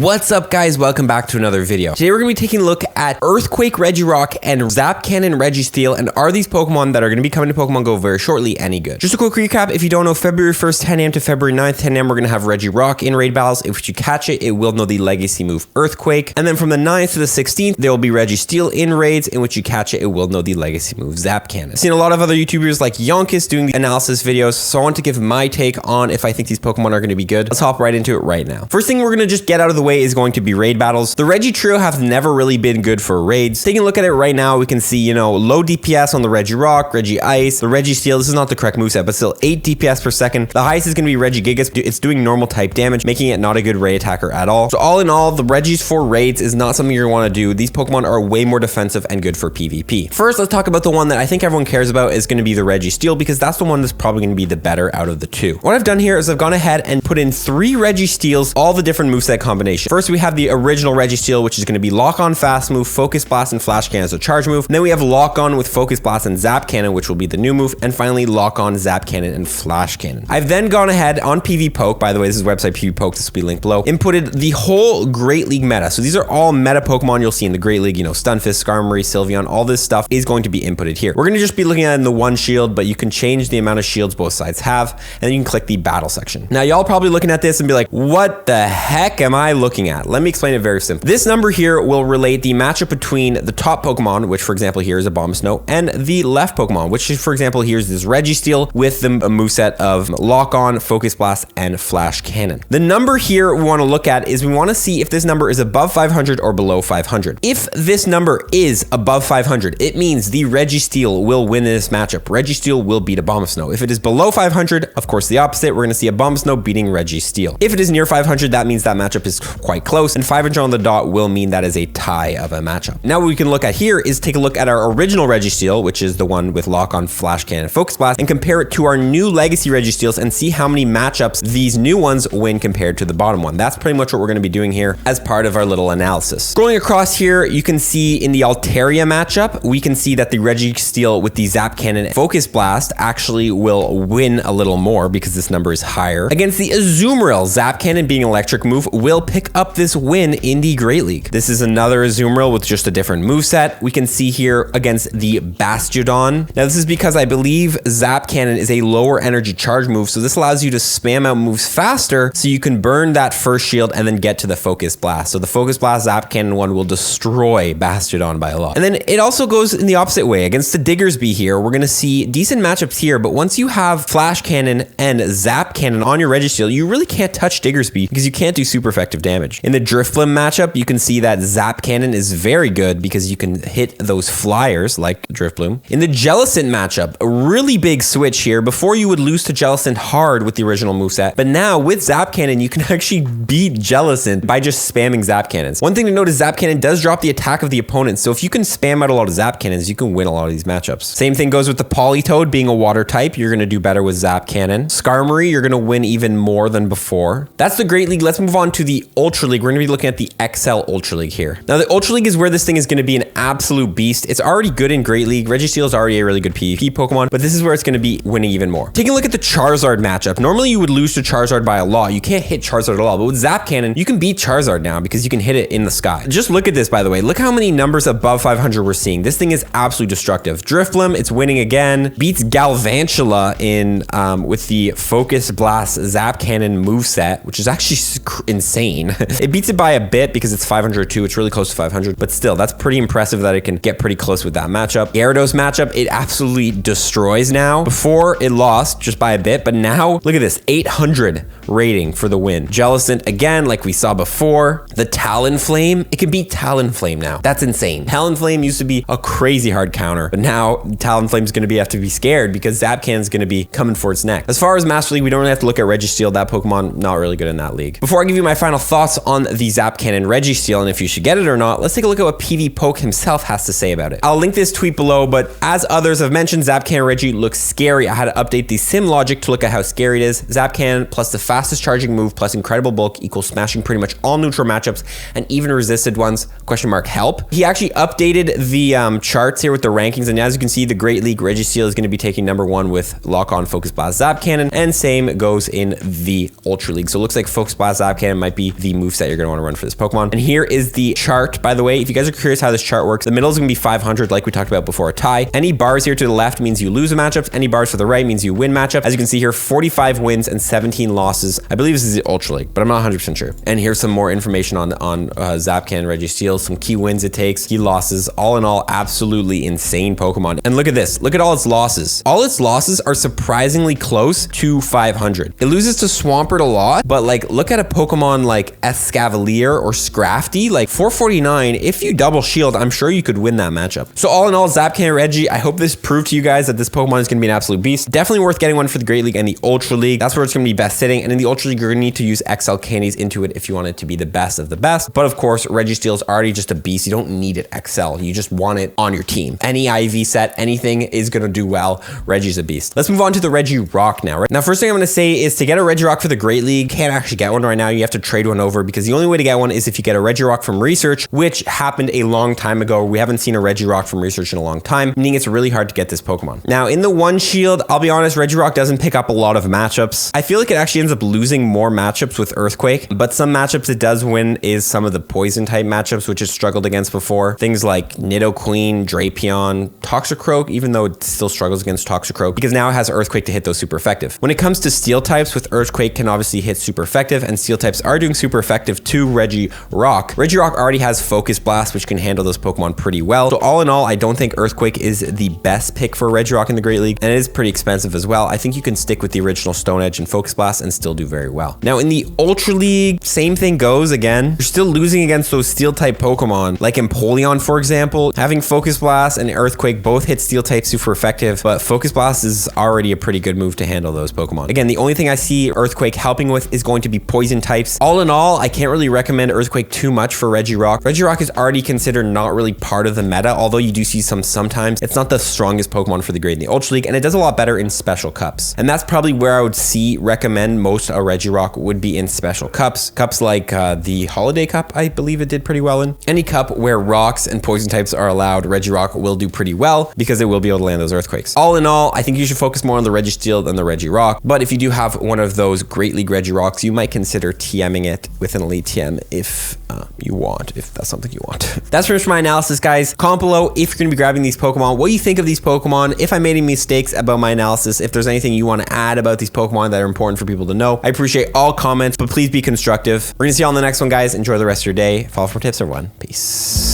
What's up, guys? Welcome back to another video. Today we're going to be taking a look at Earthquake Regirock and ZAP CANON Registeel, and are these Pokemon that are going to be coming to Pokemon Go very shortly any good? Just a quick recap, if you don't know, February 1st, 10 a.m. to February 9th, 10 a.m. we're going to have Regirock in raid battles. If you catch it, it will know the legacy move Earthquake. And then from the 9th to the 16th, there will be Registeel in raids, in which you catch it, it will know the legacy move ZAP CANON. I've seen a lot of other YouTubers like Yonkis doing the analysis videos, so I want to give my take on if I think these Pokemon are going to be good. Let's hop right into it right now. First thing we're going to just get out of the way is going to be raid battles. The Regi trio have never really been good for raids. Taking a look at it right now, we can see, you know, low DPS on the Regirock, Regice, the Registeel. This is not the correct moveset, but still 8 DPS per second. The highest is going to be Regigigas. It's doing normal type damage, making it not a good raid attacker at all. So all in all, the Regis for raids is not something you're going to want to do. These Pokemon are way more defensive and good for PvP. First, let's talk about the one that I think everyone cares about is going to be the Registeel, because that's the one that's probably going to be the better out of the two. What I've done here is I've gone ahead and put in 3 Registeels, all the different moveset combinations. First, we have the original Registeel, which is going to be Lock On Fast Move, Focus Blast, and Flash Cannon as a charge move. And then we have Lock On with Focus Blast and Zap Cannon, which will be the new move. And finally, Lock On, Zap Cannon, and Flash Cannon. I've then gone ahead on PvPoke, by the way, this is website PvPoke, this will be linked below, inputted the whole Great League meta. So these are all meta Pokemon you'll see in the Great League, you know, Stunfisk, Skarmory, Sylveon, all this stuff is going to be inputted here. We're going to just be looking at it in the one shield, but you can change the amount of shields both sides have, and then you can click the battle section. Now, y'all probably looking at this and be like, what the heck am I looking at? Let me explain it very simply. This number here will relate the matchup between the top Pokemon, which for example here is a Bombsnow, and the left Pokemon, which is, for example, here's this Registeel with the moveset of Lock On, Focus Blast, and Flash Cannon. The number here we want to look at is we want to see if this number is above 500 or below 500. If this number is above 500, it means the Registeel will win this matchup. Registeel will beat a Bombsnow. If it is below 500, of course the opposite, we're going to see a Bombsnow beating Registeel. If it is near 500, that means that matchup is quite close, and 500 on the dot will mean that is a tie of a matchup. Now what we can look at here is take a look at our original Registeel, which is the one with Lock On, Flash Cannon, and Focus Blast, and compare it to our new legacy Registeels and see how many matchups these new ones win compared to the bottom one. That's pretty much what we're going to be doing here as part of our little analysis. Scrolling across here, you can see in the Altaria matchup, we can see that the Registeel with the Zap Cannon and Focus Blast actually will win a little more because this number is higher. Against the Azumarill, Zap Cannon being electric move will pick up this win in the Great League. This is another Azumarill with just a different moveset. We can see here against the Bastiodon. Now this is because I believe Zap Cannon is a lower energy charge move, so this allows you to spam out moves faster so you can burn that first shield and then get to the Focus Blast. So the Focus Blast Zap Cannon one will destroy Bastiodon by a lot. And then it also goes in the opposite way. Against the Diggersby here, we're going to see decent matchups here, but once you have Flash Cannon and Zap Cannon on your Registeel, you really can't touch Diggersby because you can't do super effective damage. In the Drifblim matchup, you can see that Zap Cannon is very good because you can hit those flyers like Drifblim. In the Jellicent matchup, a really big switch here. Before you would lose to Jellicent hard with the original moveset, but now with Zap Cannon, you can actually beat Jellicent by just spamming Zap Cannons. One thing to note is Zap Cannon does drop the attack of the opponent, so if you can spam out a lot of Zap Cannons, you can win a lot of these matchups. Same thing goes with the Politoed being a water type. You're going to do better with Zap Cannon. Skarmory, you're going to win even more than before. That's the Great League. Let's move on to the Ultra League. We're going to be looking at the XL Ultra League here. Now, the Ultra League is where this thing is going to be an absolute beast. It's already good in Great League. Registeel is already a really good PvP Pokemon, but this is where it's going to be winning even more. Taking a look at the Charizard matchup. Normally, you would lose to Charizard by a lot. You can't hit Charizard at all, but with Zap Cannon, you can beat Charizard now because you can hit it in the sky. Just look at this, by the way. Look how many numbers above 500 we're seeing. This thing is absolutely destructive. Drifblim, it's winning again. Beats Galvantula in with the Focus Blast Zap Cannon moveset, which is actually insane. It beats it by a bit because it's 502. It's really close to 500, but still, that's pretty impressive that it can get pretty close with that matchup. Gyarados matchup, it absolutely destroys now. Before, it lost just by a bit, but now, look at this, 800 rating for the win. Jellicent, again, like we saw before. The Talonflame, it can beat Talonflame now. That's insane. Talonflame used to be a crazy hard counter, but now Talonflame's going to have to be scared because Zap Cannon's going to be coming for its neck. As far as Master League, we don't really have to look at Registeel. That Pokemon, not really good in that league. Before I give you my final thoughts on the Zap Cannon Registeel and if you should get it or not, let's take a look at what PvPoke himself has to say about it. I'll link this tweet below, but as others have mentioned, Zap Cannon Regi looks scary. I had to update the sim logic to look at how scary it is. Zap Cannon plus the fastest charging move plus incredible bulk equals smashing pretty much all neutral matchups and even resisted ones, question mark help. He actually updated the charts here with the rankings, and as you can see, the Great League Registeel is going to be taking #1 with Lock On, Focus Blast, Zap Cannon, and same goes in the Ultra League. So it looks like Focus Blast, Zap Cannon might be the the moveset you're going to want to run for this Pokemon. And here is the chart, by the way. If you guys are curious how this chart works, the middle is going to be 500 like we talked about before a tie. Any bars here to the left means you lose a matchup. Any bars to the right means you win matchup. As you can see here, 45 wins and 17 losses. I believe this is the Ultra League, but I'm not 100% sure. And here's some more information on ZAP, CANON, Registeel, some key wins it takes, key losses. All in all, absolutely insane Pokemon. And look at this. Look at all its losses. All its losses are surprisingly close to 500. It loses to Swampert a lot, but like look at a Pokemon like Escavalier or Scrafty, like 449. If you double shield, I'm sure you could win that matchup. So all in all, ZAP, CANON, Regi, I hope this proved to you guys that this Pokemon is going to be an absolute beast. Definitely worth getting one for the Great League and the Ultra League. That's where it's going to be best sitting. And in the Ultra League, you're going to need to use XL candies into it if you want it to be the best of the best. But of course, Registeel is already just a beast. You don't need it XL. You just want it on your team. Any IV set, anything is going to do well. Regi's a beast. Let's move on to the Regirock now. Right now, first thing I'm going to say is to get a Regirock for the Great League, you can't actually get one right now. You have to trade one over because the only way to get one is if you get a Regirock from Research, which happened a long time ago. We haven't seen a Regirock from Research in a long time, meaning it's really hard to get this Pokemon. Now, in the one shield, I'll be honest, Regirock doesn't pick up a lot of matchups. I feel like it actually ends up losing more matchups with Earthquake, but some matchups it does win is some of the poison type matchups, which it's struggled against before. Things like Nidoqueen, Drapion, Toxicroak, even though it still struggles against Toxicroak because now it has Earthquake to hit those super effective. When it comes to Steel types, with Earthquake can obviously hit super effective, and Steel types are doing super effective to Regirock. Regirock already has Focus Blast, which can handle those Pokemon pretty well. So all in all, I don't think Earthquake is the best pick for Regirock in the Great League, and it is pretty expensive as well. I think you can stick with the original Stone Edge and Focus Blast and still do very well. Now in the Ultra League, same thing goes again. You're still losing against those Steel type Pokemon, like Empoleon, for example. Having Focus Blast and Earthquake both hit Steel type super effective, but Focus Blast is already a pretty good move to handle those Pokemon. Again, the only thing I see Earthquake helping with is going to be poison types. All in all, I can't really recommend Earthquake too much for Regirock. Regirock is already considered not really part of the meta, although you do see some sometimes. It's not the strongest Pokemon for the Great in the Ultra League, and it does a lot better in Special Cups. And that's probably where I would recommend most a Regirock would be in Special Cups. Cups like the Holiday Cup, I believe it did pretty well in. Any cup where rocks and poison types are allowed, Regirock will do pretty well because it will be able to land those Earthquakes. All in all, I think you should focus more on the Registeel than the Regirock, but if you do have one of those Great League Regirocks, you might consider TMing it with an Elite TM if you want, if that's something you want. That's pretty much my analysis, guys. Comment below if you're going to be grabbing these Pokemon, what you think of these Pokemon, if I made any mistakes about my analysis, if there's anything you want to add about these Pokemon that are important for people to know. I appreciate all comments, but please be constructive. We're going to see you all in the next one, guys. Enjoy the rest of your day. Follow for more tips, everyone. Peace.